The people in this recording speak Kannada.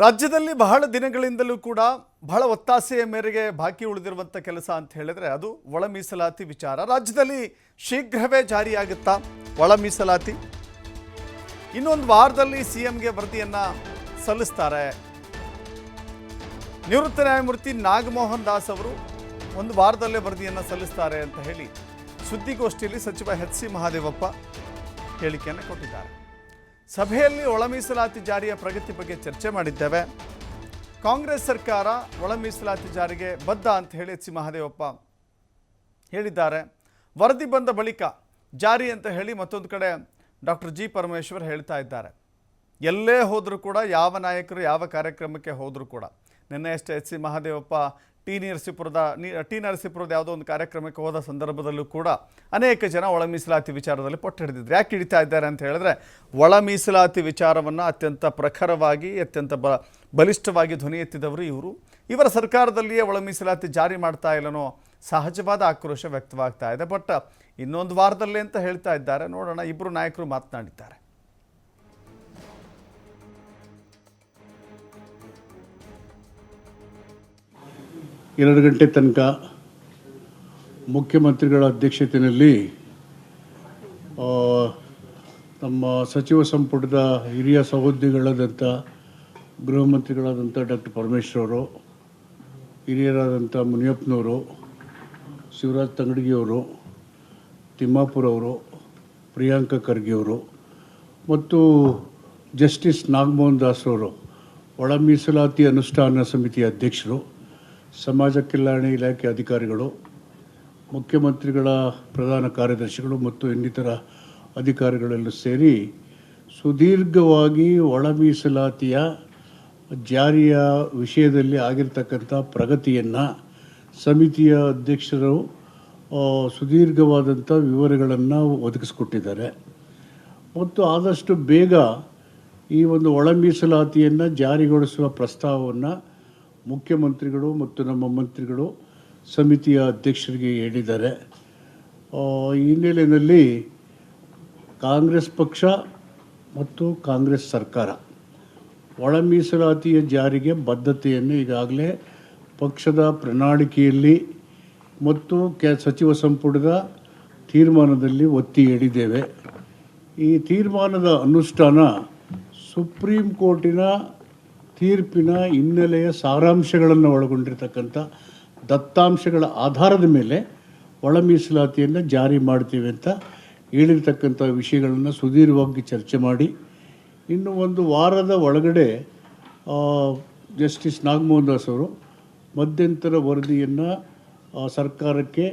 ರಾಜ್ಯದಲ್ಲಿ ಬಹಳ ದಿನಗಳಿಂದಲೂ ಕೂಡ ಬಹಳ ಒತ್ತಾಸೆಯ ಮೇರೆಗೆ ಬಾಕಿ ಉಳಿದಿರುವಂಥ ಕೆಲಸ ಅಂತ ಹೇಳಿದ್ರೆ ಅದು ಒಳ ಮೀಸಲಾತಿ ವಿಚಾರ. ರಾಜ್ಯದಲ್ಲಿ ಶೀಘ್ರವೇ ಜಾರಿಯಾಗುತ್ತಾ ಒಳ ಮೀಸಲಾತಿ? ಇನ್ನೊಂದು ವಾರದಲ್ಲಿ ಸಿಎಂಗೆ ವರದಿಯನ್ನು ಸಲ್ಲಿಸ್ತಾರೆ. ನಿವೃತ್ತ ನ್ಯಾಯಮೂರ್ತಿ ನಾಗಮೋಹನ್ ದಾಸ್ ಅವರು ಒಂದು ವಾರದಲ್ಲೇ ವರದಿಯನ್ನು ಸಲ್ಲಿಸ್ತಾರೆ ಅಂತ ಹೇಳಿ ಸುದ್ದಿಗೋಷ್ಠಿಯಲ್ಲಿ ಸಚಿವ ಎಚ್ ಸಿ ಮಹದೇವಪ್ಪ ಹೇಳಿಕೆಯನ್ನು ಕೊಟ್ಟಿದ್ದಾರೆ. ಸಭೆಯಲ್ಲಿ ಒಳ ಮೀಸಲಾತಿ ಜಾರಿಯ ಪ್ರಗತಿ ಬಗ್ಗೆ ಚರ್ಚೆ ಮಾಡಿದ್ದೇವೆ. ಕಾಂಗ್ರೆಸ್ ಸರ್ಕಾರ ಒಳ ಮೀಸಲಾತಿ ಜಾರಿಗೆ ಬದ್ಧ ಅಂತ ಹೇಳಿ ಎಚ್ ಸಿ ಮಹದೇವಪ್ಪ ಹೇಳಿದ್ದಾರೆ. ವರದಿ ಬಂದ ಬಳಿಕ ಜಾರಿ ಅಂತ ಹೇಳಿ ಮತ್ತೊಂದು ಕಡೆ ಡಾಕ್ಟರ್ ಜಿ ಪರಮೇಶ್ವರ್ ಹೇಳ್ತಾ ಇದ್ದಾರೆ. ಎಲ್ಲೇ ಹೋದರೂ ಕೂಡ, ಯಾವ ನಾಯಕರು ಯಾವ ಕಾರ್ಯಕ್ರಮಕ್ಕೆ ಹೋದರೂ ಕೂಡ, ನಿನ್ನೆ ಅಷ್ಟೇ ಎಚ್ ಸಿ ಮಹದೇವಪ್ಪ ಟಿ ನರಸೀಪುರದ ಯಾವುದೋ ಒಂದು ಕಾರ್ಯಕ್ರಮಕ್ಕೆ ಹೋದ ಸಂದರ್ಭದಲ್ಲೂ ಕೂಡ ಅನೇಕ ಜನ ಒಳ ಮೀಸಲಾತಿ ವಿಚಾರದಲ್ಲಿ ಪಟ್ಟು ಹಿಡಿದಿದ್ರು. ಯಾಕೆ ಹಿಡಿತಾ ಇದ್ದಾರೆ ಅಂತ ಹೇಳಿದ್ರೆ, ಒಳ ಮೀಸಲಾತಿ ವಿಚಾರವನ್ನು ಅತ್ಯಂತ ಪ್ರಖರವಾಗಿ ಅತ್ಯಂತ ಬಲಿಷ್ಠವಾಗಿ ಧ್ವನಿ ಎತ್ತಿದವರು ಇವರು. ಇವರ ಸರ್ಕಾರದಲ್ಲಿಯೇ ಒಳ ಮೀಸಲಾತಿ ಜಾರಿ ಮಾಡ್ತಾ ಇಲ್ಲನೋ ಸಹಜವಾದ ಆಕ್ರೋಶ ವ್ಯಕ್ತವಾಗ್ತಾ ಇದೆ. ಬಟ್ ಇನ್ನೊಂದು ವಾರದಲ್ಲೇ ಅಂತ ಹೇಳ್ತಾ ಇದ್ದಾರೆ. ನೋಡೋಣ, ಇಬ್ಬರು ನಾಯಕರು ಮಾತನಾಡಿದ್ದಾರೆ. 2 ಗಂಟೆ ತನಕ ಮುಖ್ಯಮಂತ್ರಿಗಳ ಅಧ್ಯಕ್ಷತೆಯಲ್ಲಿ ನಮ್ಮ ಸಚಿವ ಸಂಪುಟದ ಹಿರಿಯ ಸಹೋದ್ಯೋಗಿಗಳಾದಂಥ ಗೃಹ ಮಂತ್ರಿಗಳಾದಂಥ ಡಾಕ್ಟರ್ ಪರಮೇಶ್ವರ್ ಅವರು, ಹಿರಿಯರಾದಂಥ ಮುನಿಯಪ್ಪನವರು, ಶಿವರಾಜ್ ತಂಗಡಗಿಯವರು, ತಿಮ್ಮಾಪುರ್ ಅವರು, ಪ್ರಿಯಾಂಕ ಖರ್ಗೆ ಅವರು ಮತ್ತು ಜಸ್ಟಿಸ್ ನಾಗಮೋಹನ್ ದಾಸ್ ಅವರು, ಒಳ ಮೀಸಲಾತಿ ಅನುಷ್ಠಾನ ಸಮಿತಿಯ ಅಧ್ಯಕ್ಷರು, ಸಮಾಜ ಕಲ್ಯಾಣ ಇಲಾಖೆ ಅಧಿಕಾರಿಗಳು, ಮುಖ್ಯಮಂತ್ರಿಗಳ ಪ್ರಧಾನ ಕಾರ್ಯದರ್ಶಿಗಳು ಮತ್ತು ಇನ್ನಿತರ ಅಧಿಕಾರಿಗಳೆಲ್ಲ ಸೇರಿ ಸುದೀರ್ಘವಾಗಿ ಒಳ ಮೀಸಲಾತಿಯ ಜಾರಿಯ ವಿಷಯದಲ್ಲಿ ಆಗಿರ್ತಕ್ಕಂಥ ಪ್ರಗತಿಯನ್ನು ಸಮಿತಿಯ ಅಧ್ಯಕ್ಷರು ಸುದೀರ್ಘವಾದಂಥ ವಿವರಗಳನ್ನು ಒದಗಿಸ್ಕೊಟ್ಟಿದ್ದಾರೆ. ಮತ್ತು ಆದಷ್ಟು ಬೇಗ ಈ ಒಂದು ಒಳ ಮೀಸಲಾತಿಯನ್ನು ಜಾರಿಗೊಳಿಸುವ ಪ್ರಸ್ತಾವವನ್ನು ಮುಖ್ಯಮಂತ್ರಿಗಳು ಮತ್ತು ನಮ್ಮ ಮಂತ್ರಿಗಳು ಸಮಿತಿಯ ಅಧ್ಯಕ್ಷರಿಗೆ ಹೇಳಿದ್ದಾರೆ. ಈ ಹಿನ್ನೆಲೆಯಲ್ಲಿ ಕಾಂಗ್ರೆಸ್ ಪಕ್ಷ ಮತ್ತು ಕಾಂಗ್ರೆಸ್ ಸರ್ಕಾರ ಒಳ ಮೀಸಲಾತಿಯ ಜಾರಿಗೆ ಬದ್ಧತೆಯನ್ನು ಈಗಾಗಲೇ ಪಕ್ಷದ ಪ್ರಣಾಳಿಕೆಯಲ್ಲಿ ಮತ್ತು ಸಚಿವ ಸಂಪುಟದ ತೀರ್ಮಾನದಲ್ಲಿ ಒತ್ತಿ ಹೇಳಿದ್ದೇವೆ. ಈ ತೀರ್ಮಾನದ ಅನುಷ್ಠಾನ ಸುಪ್ರೀಂ ಕೋರ್ಟಿನ ತೀರ್ಪಿನ ಹಿನ್ನೆಲೆಯ ಸಾರಾಂಶಗಳನ್ನು ಒಳಗೊಂಡಿರ್ತಕ್ಕಂಥ ದತ್ತಾಂಶಗಳ ಆಧಾರದ ಮೇಲೆ ಒಳ ಮೀಸಲಾತಿಯನ್ನು ಜಾರಿ ಮಾಡ್ತೀವಿ ಅಂತ ಹೇಳಿರ್ತಕ್ಕಂಥ ವಿಷಯಗಳನ್ನು ಸುದೀರ್ಘವಾಗಿ ಚರ್ಚೆ ಮಾಡಿ ಇನ್ನು ಒಂದು ವಾರದ ಒಳಗಡೆ ಜಸ್ಟಿಸ್ ನಾಗಮೋಹನ್ ದಾಸ್ ಅವರು ಮಧ್ಯಂತರ ವರದಿಯನ್ನು ಸರ್ಕಾರಕ್ಕೆ